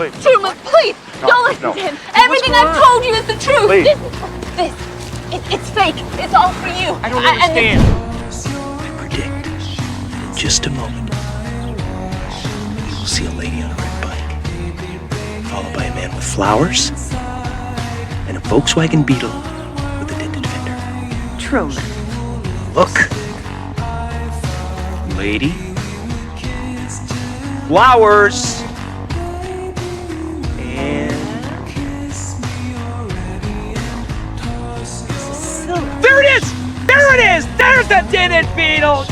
Please. Truman, please, don't listen to him. Everything I've told you is the truth. Please. It's fake. It's all for you. I don't understand. I predict in just a moment you will see a lady on a red bike, followed by a man with flowers and a Volkswagen Beetle with a tinted fender. Truman. Look. Lady. Flowers. And there it is! There it is! There's the tinted beetle!